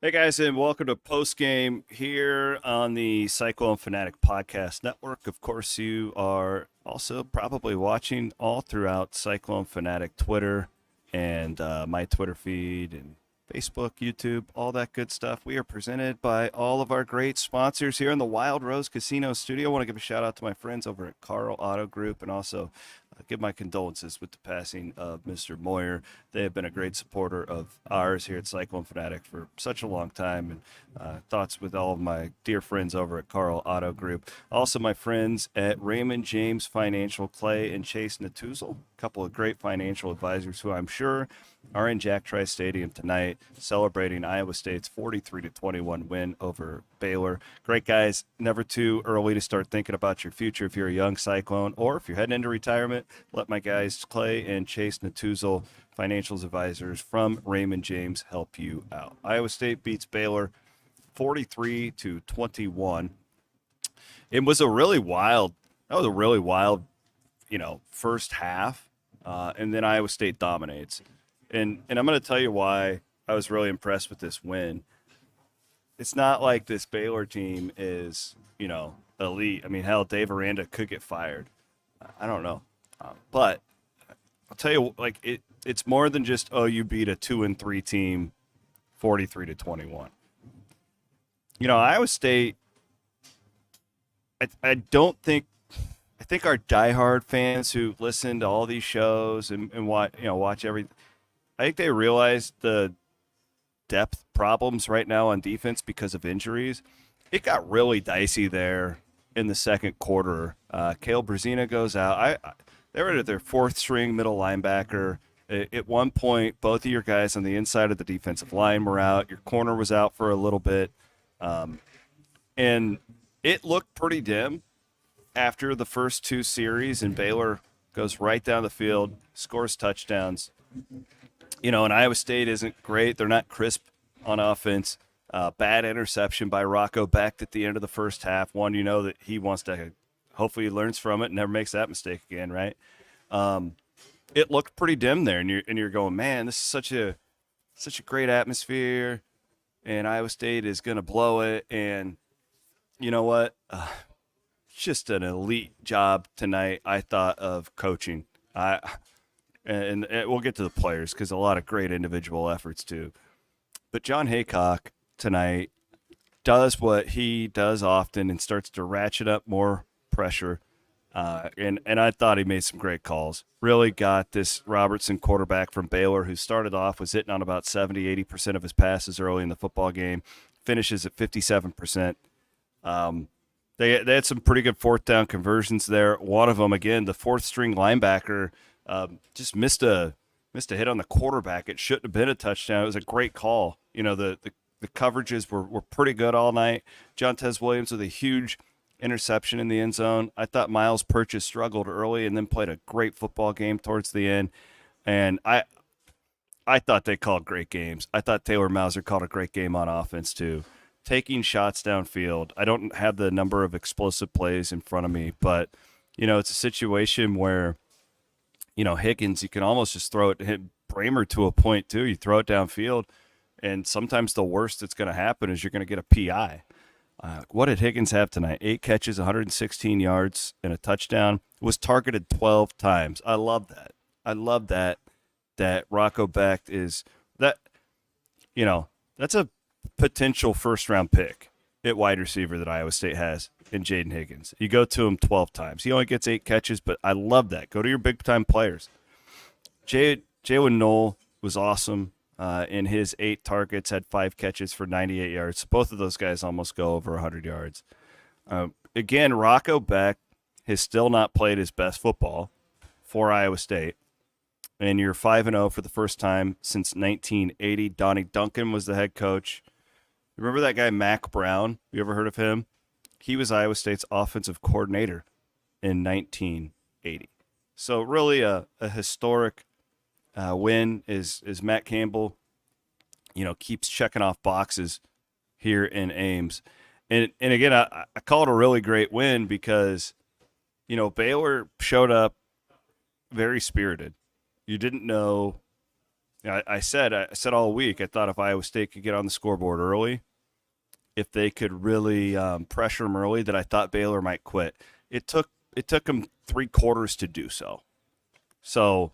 Hey guys, and welcome to Postgame here on the Cyclone Fanatic Podcast Network. Of course, you are also probably watching all throughout Cyclone Fanatic Twitter and my Twitter feed and Facebook, YouTube, all that good stuff. We are presented by all of our great sponsors here in the Wild Rose Casino Studio. I want to give a shout out to my friends over at Carl Auto Group and also give my condolences with the passing of Mr. Moyer. They have been a great supporter of ours here at Cyclone Fanatic for such a long time, and thoughts with all of my dear friends over at Carl Auto Group. Also, my friends at Raymond James Financial, Clay and Chase Natuzel, a couple of great financial advisors who I'm sure are in Jack Trice Stadium tonight celebrating Iowa State's 43-21 win over Baylor. Great guys, never too early to start thinking about your future if you're a young Cyclone or if you're heading into retirement. Let my guys Clay and Chase Natuzel, financials advisors from Raymond James, help you out. Iowa State beats Baylor 43-21. It was a really wild, first half, and then Iowa State dominates. And I'm going to tell you why I was really impressed with this win. It's not like this Baylor team is, elite. I mean, hell, Dave Aranda could get fired. I don't know. But I'll tell you, it's more than just, you beat a 2-3 team 43-21. Iowa State, I don't think, I think our diehard fans who listen to all these shows and watch everything, I think they realize the depth problems right now on defense because of injuries. It got really dicey there in the second quarter. Cale Brazina goes out. They were at their fourth string middle linebacker. At one point, both of your guys on the inside of the defensive line were out. Your corner was out for a little bit. And it looked pretty dim after the first two series, and Baylor goes right down the field, scores touchdowns. And Iowa State isn't great. They're not crisp on offense. Bad interception by Rocco Becht at the end of the first half. One, that he wants to hopefully he learns from it and never makes that mistake again, right? It looked pretty dim there, and you're going, man, this is such a great atmosphere, and Iowa State is going to blow it. And you know what? Just an elite job tonight, I thought, of coaching. And we'll get to the players because a lot of great individual efforts too. But John Haycock tonight does what he does often and starts to ratchet up more pressure. And I thought he made some great calls. Really got this Robertson quarterback from Baylor, who started off, was hitting on about 70-80% of his passes early in the football game, finishes at 57%. They had some pretty good fourth down conversions there. One of them, again, the fourth string linebacker, just missed a hit on the quarterback. It shouldn't have been a touchdown. It was a great call. The coverages were pretty good all night. Jontez Williams with a huge interception in the end zone. I thought Miles Purchase struggled early and then played a great football game towards the end. And I thought they called great games. I thought Taylor Mauser called a great game on offense too. Taking shots downfield. I don't have the number of explosive plays in front of me, but it's a situation where Higgins, you can almost just throw it, hit Bramer to a point too. You throw it downfield, and sometimes the worst that's going to happen is you're going to get a PI. What did Higgins have tonight? 8 catches, 116 yards, and a touchdown. Was targeted 12 times. I love that. I love that Rocco Becht is that. That's a potential first-round pick at wide receiver that Iowa State has in Jaden Higgins. You go to him 12 times. He only gets 8 catches, but I love that. Go to your big-time players. Jaylin Noel was awesome in his 8 targets, had 5 catches for 98 yards. Both of those guys almost go over 100 yards. Again, Rocco Becht has still not played his best football for Iowa State. And you're 5-0 for the first time since 1980. Donnie Duncan was the head coach. Remember that guy, Mac Brown? You ever heard of him? He was Iowa State's offensive coordinator in 1980. So really a historic win is Matt Campbell, keeps checking off boxes here in Ames. And again, I call it a really great win because, Baylor showed up very spirited. You didn't know I said all week, I thought if Iowa State could get on the scoreboard early, if they could really pressure them early, that I thought Baylor might quit. It took it took them 3 quarters to do so. So,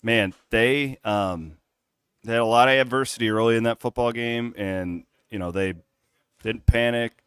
man, they had a lot of adversity early in that football game, and they didn't panic,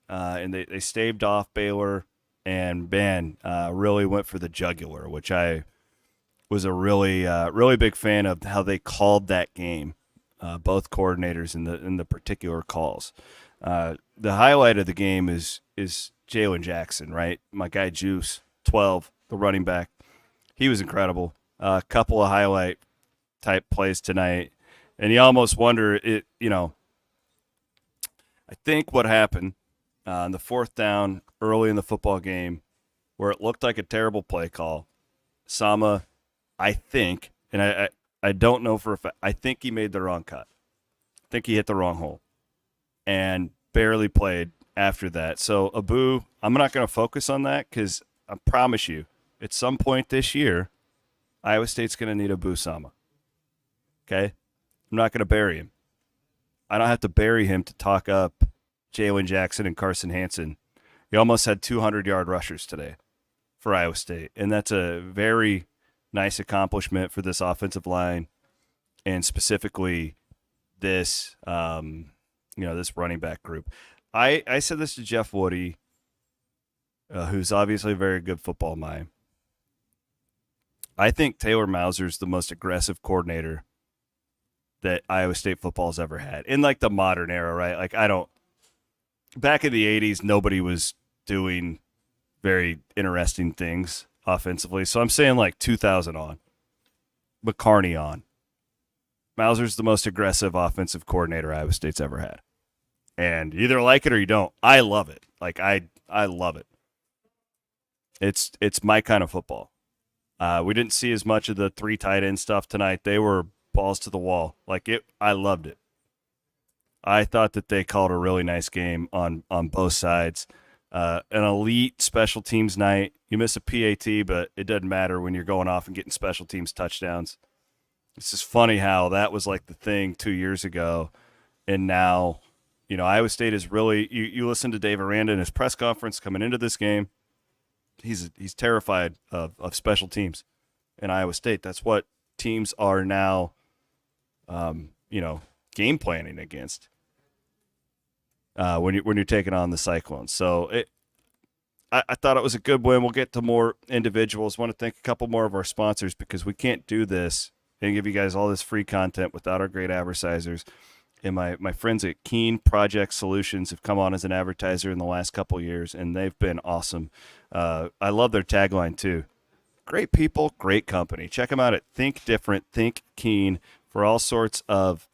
and they staved off Baylor, and man, really went for the jugular, which I was a really big fan of how they called that game, both coordinators in the particular calls. The highlight of the game is Jaylin Jackson, right? My guy Juice, 12, the running back. He was incredible. A couple of highlight type plays tonight, and you almost wonder it. I think what happened on the fourth down early in the football game, where it looked like a terrible play call. Sama, I think, and I don't know for a fact. I think he made the wrong cut. I think he hit the wrong hole and barely played after that. So Abu, I'm not going to focus on that because I promise you, at some point this year, Iowa State's going to need Abu Sama. Okay? I'm not going to bury him. I don't have to bury him to talk up Jaylin Jackson and Carson Hansen. He almost had 200-yard rushers today for Iowa State, and that's a very nice accomplishment for this offensive line, and specifically this this running back group. I said this to Jeff Woody, who's obviously a very good football mind. I think Taylor Mauser's the most aggressive coordinator that Iowa State football's ever had in like the modern era, right? Like back in the 80s, nobody was doing very interesting things offensively. So I'm saying like 2000 on, McCarney on. Mauser's the most aggressive offensive coordinator Iowa State's ever had. And you either like it or you don't. I love it. Like I love it. It's my kind of football. We didn't see as much of the 3 tight end stuff tonight. They were balls to the wall. I loved it. I thought that they called a really nice game on both sides. An elite special teams night. You miss a PAT, but it doesn't matter when you're going off and getting special teams touchdowns. It's just funny how that was like the thing 2 years ago, and now, Iowa State is really. You listen to Dave Aranda in his press conference coming into this game. He's terrified of special teams in Iowa State. That's what teams are now, game planning against when you're taking on the Cyclones. So I thought it was a good win. We'll get to more individuals. Want to thank a couple more of our sponsors because we can't do this and give you guys all this free content without our great advertisers. And my friends at Keen Project Solutions have come on as an advertiser in the last couple of years, and they've been awesome. I love their tagline, too. Great people, great company. Check them out at Think Different, Think Keen for all sorts of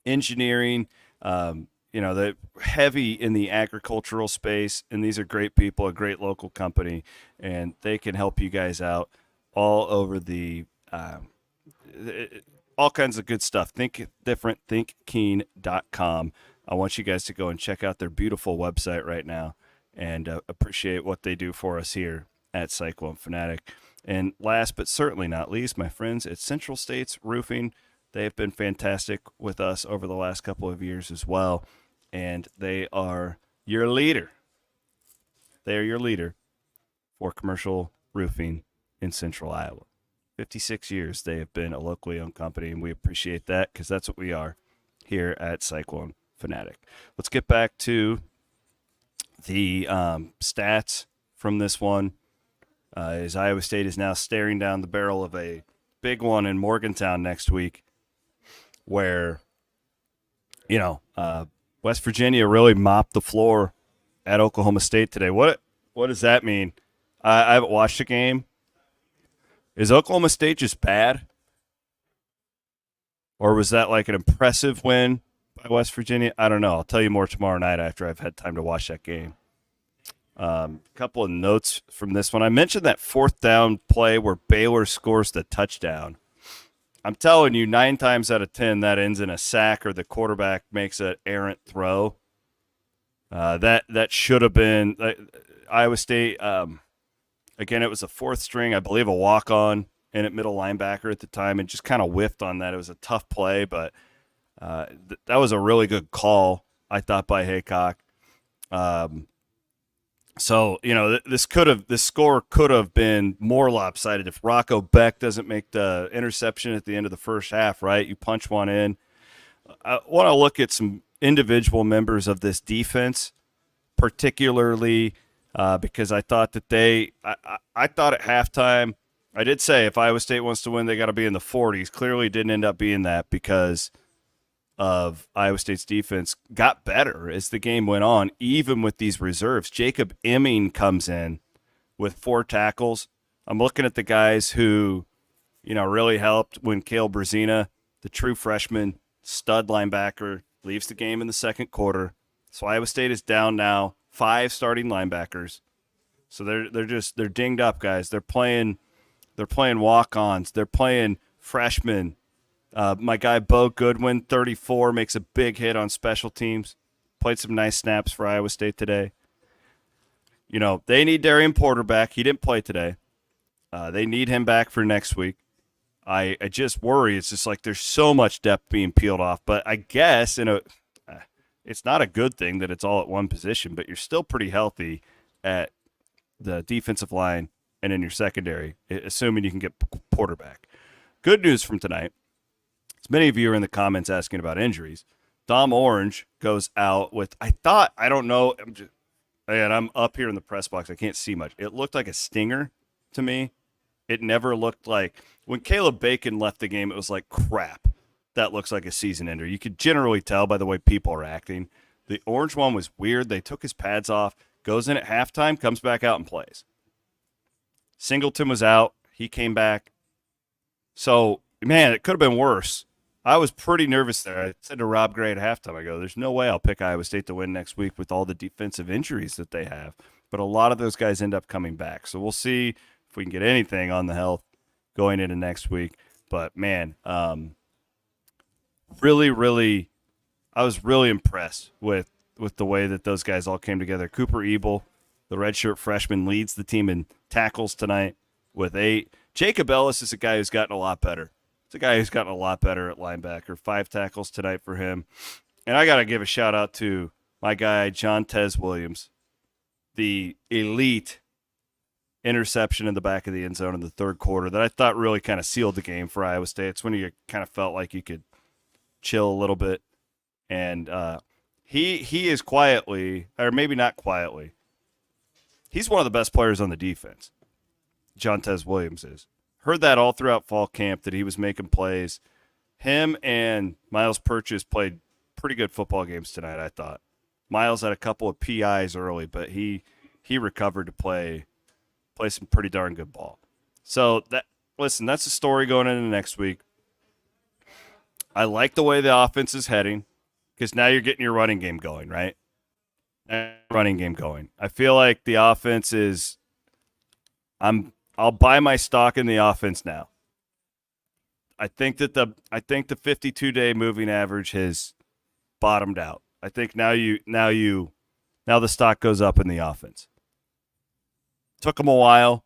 engineering. They're heavy in the agricultural space, and these are great people, a great local company, and they can help you guys out all over the all kinds of good stuff. Think Different, ThinkKeen.com. I want you guys to go and check out their beautiful website right now and appreciate what they do for us here at Cyclone Fanatic. And last but certainly not least, my friends at Central States Roofing. They have been fantastic with us over the last couple of years as well, and they are your leader. They are your leader for commercial roofing in Central Iowa. 56 years they have been a locally owned company, and we appreciate that because that's what we are here at Cyclone Fanatic. Let's get back to the stats from this one. As Iowa State is now staring down the barrel of a big one in Morgantown next week, where, West Virginia really mopped the floor at Oklahoma State today. What does that mean? I haven't watched the game. Is Oklahoma State just bad? Or was that like an impressive win by West Virginia? I don't know. I'll tell you more tomorrow night after I've had time to watch that game. A couple of notes from this one. I mentioned that fourth down play where Baylor scores the touchdown. I'm telling you, 9 times out of 10, that ends in a sack or the quarterback makes an errant throw. That should have been Iowa State. Again, it was a fourth string, I believe, a walk-on in at middle linebacker at the time and just kind of whiffed on that. It was a tough play, but that was a really good call, I thought, by Haycock. So, this score could have been more lopsided if Rocco Beck doesn't make the interception at the end of the first half, right? You punch one in. I want to look at some individual members of this defense, particularly because I thought that I thought at halftime, I did say if Iowa State wants to win, they got to be in the 40s. Clearly didn't end up being that because of Iowa State's defense got better as the game went on, even with these reserves. Jacob Emming comes in with 4 tackles. I'm looking at the guys who, really helped when Cale Brazina, the true freshman stud linebacker, leaves the game in the second quarter. So Iowa State is down now 5 starting linebackers. So they're dinged up, guys. They're playing walk-ons. They're playing freshmen. My guy Bo Goodwin, 34, makes a big hit on special teams. Played some nice snaps for Iowa State today. They need Darian Porter back. He didn't play today. They need him back for next week. I just worry. It's just like there's so much depth being peeled off. But I guess it's not a good thing that it's all at one position, but you're still pretty healthy at the defensive line and in your secondary, assuming you can get Porter back. Good news from tonight. As many of you are in the comments asking about injuries. Dom Orange goes out with, I'm up here in the press box. I can't see much. It looked like a stinger to me. It never looked like, when Caleb Bacon left the game, it was like, crap, that looks like a season ender. You could generally tell by the way people are acting. The Orange one was weird. They took his pads off, goes in at halftime, comes back out and plays. Singleton was out. He came back. So, man, it could have been worse. I was pretty nervous there. I said to Rob Gray at halftime, I go, there's no way I'll pick Iowa State to win next week with all the defensive injuries that they have. But a lot of those guys end up coming back. So we'll see if we can get anything on the health going into next week. But, man, really, I was really impressed with the way that those guys all came together. Cooper Ebel, the redshirt freshman, leads the team in tackles tonight with 8. Jacob Ellis is a guy who's gotten a lot better. It's a guy who's gotten a lot better at linebacker. 5 tackles tonight for him. And I got to give a shout-out to my guy, John Tez Williams, the elite interception in the back of the end zone in the third quarter that I thought really kind of sealed the game for Iowa State. It's when you kind of felt like you could chill a little bit. And he is quietly, or maybe not quietly, he's one of the best players on the defense. John Tez Williams is. Heard that all throughout fall camp that he was making plays. Him and Miles Purchase played pretty good football games tonight, I thought. Miles had a couple of PIs early, but he recovered to play some pretty darn good ball. So, that's the story going into next week. I like the way the offense is heading because now you're getting your running game going, right? I feel like the offense is I'll buy my stock in the offense now. I think the 52-day moving average has bottomed out. I think now the stock goes up in the offense. Took them a while,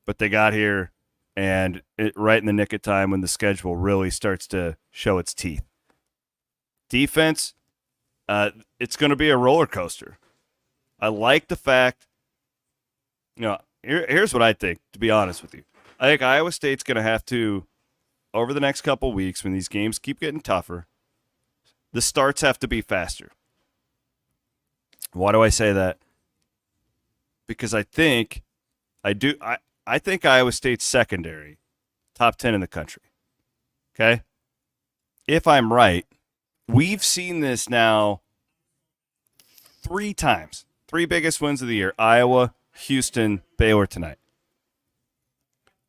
but they got here, and right in the nick of time when the schedule really starts to show its teeth. Defense, it's going to be a roller coaster. I like the fact. Here's what I think, to be honest with you. I think Iowa State's going to have to, over the next couple weeks, when these games keep getting tougher, the starts have to be faster. Why do I say that? Because I think Iowa State's secondary, top 10 in the country. Okay? If I'm right, we've seen this now 3 times. 3 biggest wins of the year, Iowa, Houston, Baylor tonight.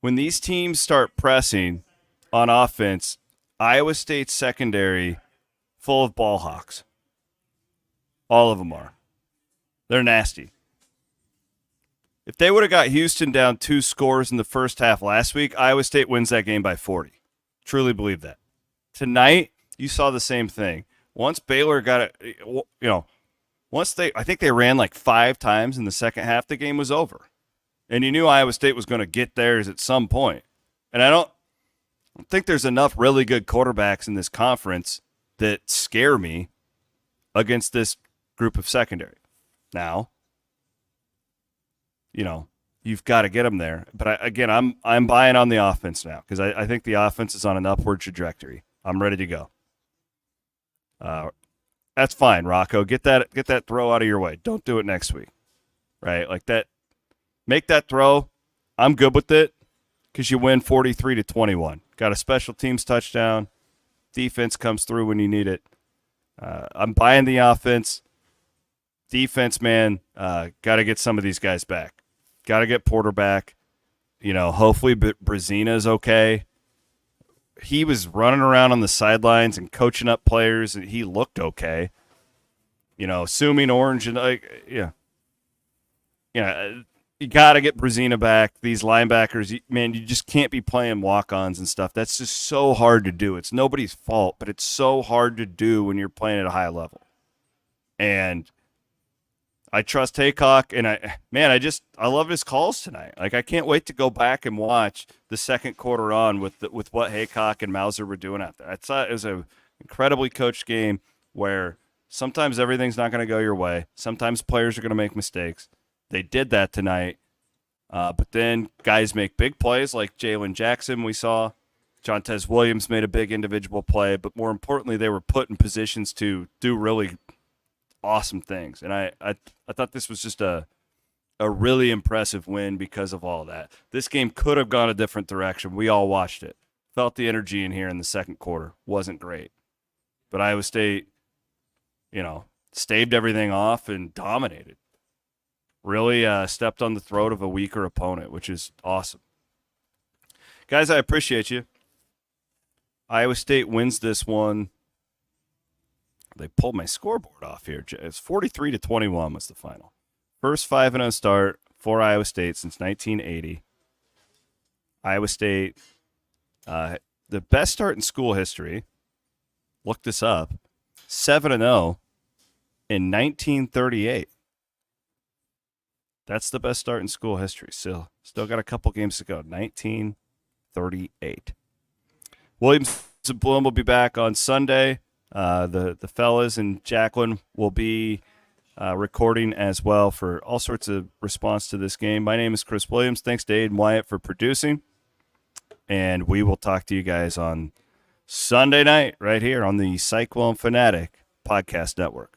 When these teams start pressing on offense, Iowa State's secondary full of ball hawks. All of them are. They're nasty. If they would have got Houston down 2 scores in the first half last week, Iowa State wins that game by 40. Truly believe that. Tonight, you saw the same thing. Once Baylor got it, I think they ran like 5 times in the second half, the game was over. And you knew Iowa State was going to get theirs at some point. And I don't think there's enough really good quarterbacks in this conference that scare me against this group of secondary. Now, you've got to get them there. But I'm buying on the offense now because I think the offense is on an upward trajectory. I'm ready to go. That's fine, Rocco. Get that throw out of your way. Don't do it next week, right? Like that. Make that throw. I'm good with it because you win 43-21. Got a special teams touchdown. Defense comes through when you need it. I'm buying the offense. Defense, man, got to get some of these guys back. Got to get Porter back. Hopefully Brazina's okay. He was running around on the sidelines and coaching up players, and he looked okay. Assuming Orange and you got to get Brazina back. These linebackers, man, you just can't be playing walk-ons and stuff. That's just so hard to do. It's nobody's fault, but it's so hard to do when you're playing at a high level. And I trust Haycock, and I love his calls tonight. Like, I can't wait to go back and watch the second quarter on with what Haycock and Mauser were doing out there. I thought it was an incredibly coached game where sometimes everything's not going to go your way. Sometimes players are going to make mistakes. They did that tonight, but then guys make big plays like Jaylin Jackson we saw. Jontez Williams made a big individual play, but more importantly, they were put in positions to do really awesome things. And I thought this was just a really impressive win because of all that. This game could have gone a different direction. We all watched it. Felt the energy in here in the second quarter. Wasn't great. But Iowa State, staved everything off and dominated. Really stepped on the throat of a weaker opponent, which is awesome. Guys, I appreciate you. Iowa State wins this one. They pulled my scoreboard off here. It's 43-21 was the final. First 5-0 start for Iowa State since 1980. Iowa State, the best start in school history. Look this up. 7-0 in 1938. That's the best start in school history. Still got a couple games to go. 1938. Williams and Bloom will be back on Sunday. The fellas and Jacqueline will be recording as well for all sorts of response to this game. My name is Chris Williams. Thanks to Aiden Wyatt for producing. And we will talk to you guys on Sunday night right here on the Cyclone Fanatic Podcast Network.